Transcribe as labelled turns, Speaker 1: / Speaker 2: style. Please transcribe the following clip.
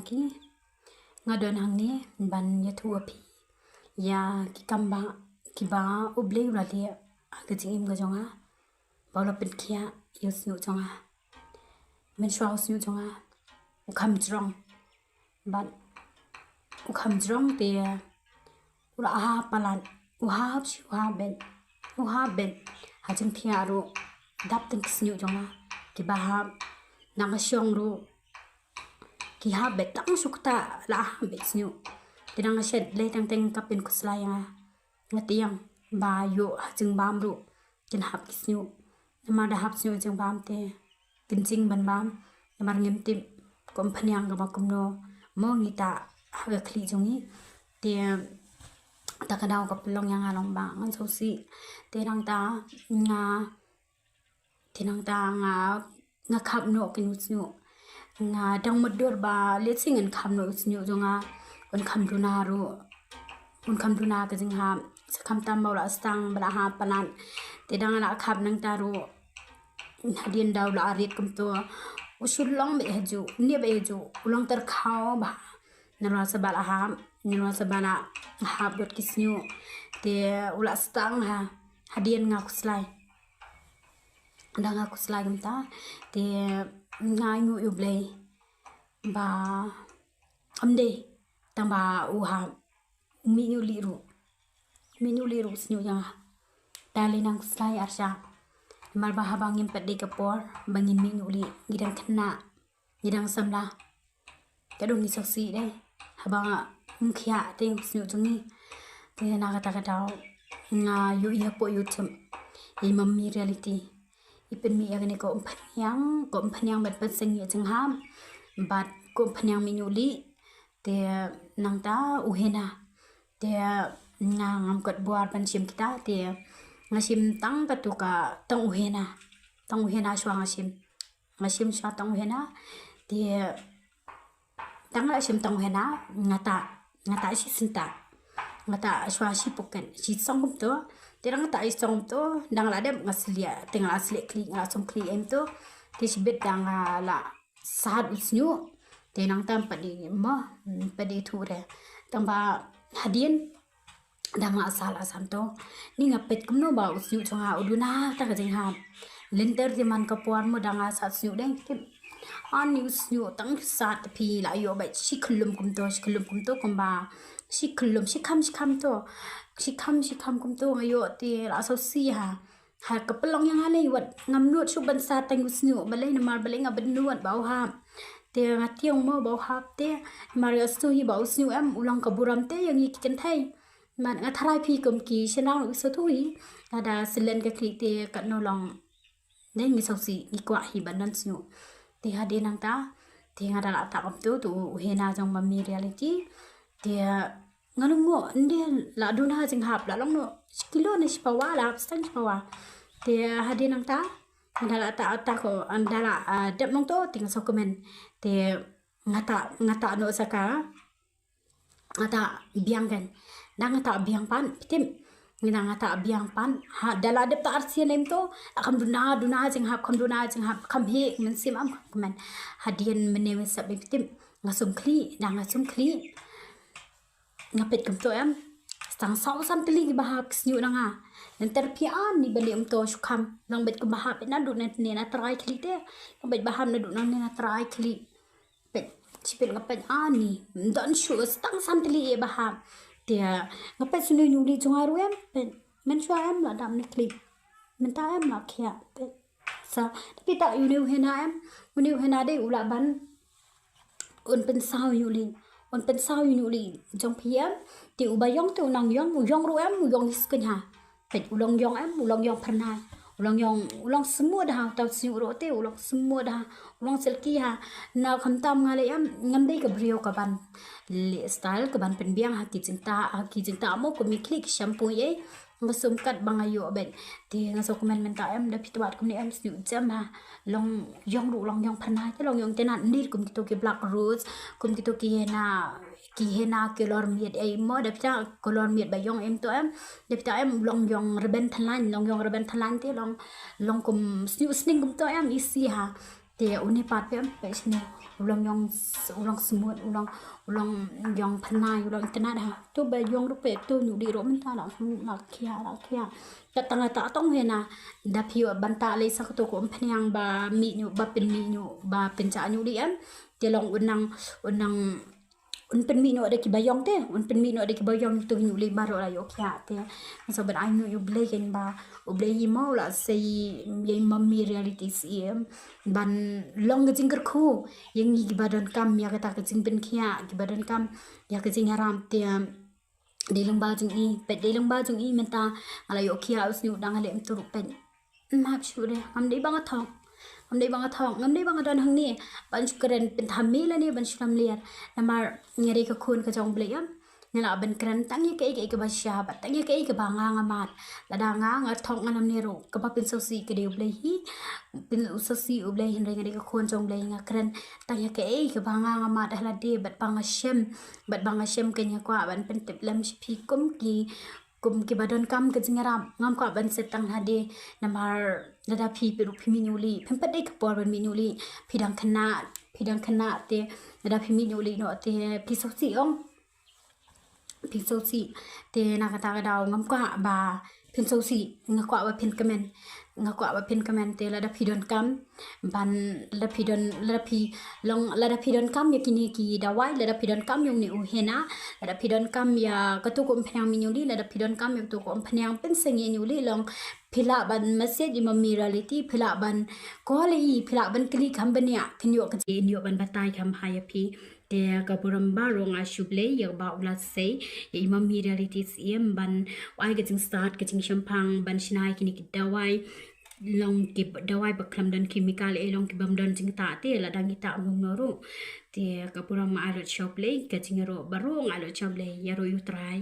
Speaker 1: ki ngadon hang ni ban ya thu api ya ki kamba ki ba uble ula le aga jing ga jonga bawla pin kia yus nu jonga men shwa usnu jonga ukham jrong ban ukham jrong te ura ha palan uha ben hajing thia ro dap tin kisnu jonga ki ba ha nang syong ro ki ha bet tang sukta la ha bet snu tinang shed le tang teng kapin kuslaya ngatiang ba yo hajing bam ro kin hap kisnu nama da hap snu jing bam te kin jing ban bam namar ngem tim kom phanyang ga kumno mo ngita ha khli jongi te takadaw ka pelong yang along ba ngan so si tinang ta nga khap no kin snu nga dang modor ba le sing an kham no snu jonga on kham duna ka jing ha sakham tam bawla stang bala ha palan te dang la khap nang ta ro hadien daw la arit kum to usul long be heju ne be heju ulong tar khaw ba nara sabala ha nira sabana ha dot kisnu te ula stang ha hadien nga kuslai danga kuslai gumta te nga ngu yublei ba amde tang ba u ha mi nyu liru snu ya dali nang kuslai arsha mar ba habangin pedi kapor bangin mi nyu li ngidang khna ngidang samla kadung ni saksi deh habanga mkhya te snu jungi te na kata daw nga yu ya po youtube imammi reality ipen mi agane ko phanyang bat pat sing ye jing ham bat ko phanyang mi nyuli te nang ta uhena te nga ngam kat buar pan sim kita te ngasim tang katuka tang uhena shwa ngasim shwa tang uhena te tang sim tang uhena ngata si sinta ngata shwa si poken si song to terang ta isong to dang la dem ngaslia tengal asli kli ngasum kli em to te sibet dang la sad usnyu te nang tam padi thure tang ba hadien dang asal asam to ni ngapet kumno ba usnyu chonga uduna ta ka jing ha lenter di man ka puan mo dang asat snu deng kim an news nyu tang sat phi la yo ba shikhulum kum to komba shikham to shikham kum to ayo te la so si ha kapelong yang hale wat ngam nuat su ban sa tang usnu balai namar balai ngaben nuat bau ha te ngationg mo bau ha te mario stu hi bau usnu am ulang kaburam te yang i kitchen thai man nga tharai phi kum ki senang so thui ada silen ka kli te kat no long nei ngi so si ni kwa hi ban nan snu te hade nang ta te ngada la ta kam tu hena jong mami reality te ngalungo inde la duna jing hap la long no kilo ne spawa la stang spawa te hade nang ta andala ta ko andala dep nong to ting so comment te ngata no saka ngata biang kan dang ngata biang pan pitim ngina ngata biang pan ha dala dep ta arsian em to akam duna jing hap kam he men sim am comment hadien mene sab pitim ngasum kli dang ngasum kli ngapet kum to em sang sau sam teli ki bahap kisnyu nanga nanti pian ni beli to shukam nang bet ku bahap na du na try kli te bet baham na du na try kli bet sipil ngapet ani don shu stang sam teli e bahap te ngapet sunu nyuli jongaru em ben men shwa em la dam ni kli men ta em la kya bet sa tapi tak yu hena de ula ban un pen sao nyuli jong pm ti ubayong tu nang yong ru em yong isken ha pet ulong yong pernah ulong semua dah tau siu ro te ulong semua dah ulong selki ha na khamtam ngale em ngamdei ka brio ka ban le style ka ban pen biang ha ki jinta mo ko mi klik shampoo ye ngasum kat bangayo ben ti ngaso komen menta em da pitwat kum ni em siu jam ha long yong pernah te long yong tenan nir kum to ki black rose kum to ki hena color miet ai mo da pita color miet ba yong em to em da pita em long yong reben thalan te long kum siu sning kum to em isi ha te uni pat pe em pe sini ulang semut ulang yang penai ulang internet ha tu ba yong ru pe tu nyu di ro men ta la kia ta tanga ta tong he na da phiu ban ta le sak tu ko phnyang ba mi nyu ba pen mi nyu ba pen cha nyu di am te long unang pen mi no ada ki bayong te pen mi no ada ki bayong tu nyu li baro la yo kya te so but I know you blay ken ba u blay hi mau la sei ye mummy reality sim ban long ke jingker khu yang ni ki badan kam ya kata ke jing pen kya ki badan kam ya ke jing haram te di leng ba jing i pet di leng ba jing i menta ala yo kya us nyu dang ale tu pen map shu de am dei bang thong ngam dei bang don hang ni ban keren pen thammi la ni ban shram liar namar ngari ka khun ka jong blay am nala ban keren tang ye ke ba sha ba tang ye ke ba nga nga mat la da nga thong nganam ni ro ka ba pin so si ke de blay hi pin so si u blay hin ngari ka khun jong blay nga keren tang ye ke ba nga nga mat la de bat bang a shem ke nya kwa ban pen tip lam shi phi kum ki badon kam ke jingaram ngam kwa ban setang hade namar lada phi peru phi minuli phem pade ka por ban minuli phidang khana te lada phi minuli no te phi so si te na kata ka daw ngam kwa ba phin so si ngakwa ba phin kamen te lada phidon kam ban lada phi lada kam yakini ki dawai lada phidon kam yung ni u hena lada phidon kam ya katu ko phnang minuli lada phidon kam yu tu ko phnang pen sengi nyuli long phila ban message mami reality phila ban kli kham bania phinyo ka je nyo ban batai kham haya phi te kapuram ba rong a shuble ya ba ula sei ya mami reality sim ban wai ga jing start ga jing shampang ban shinai kini ki dawai long ki dawai baklam dan chemical long ki bam dan jing ta te la dang ita ngong noru te kapuram ma alo shople ga jing ro barong alo shople ya ro yu try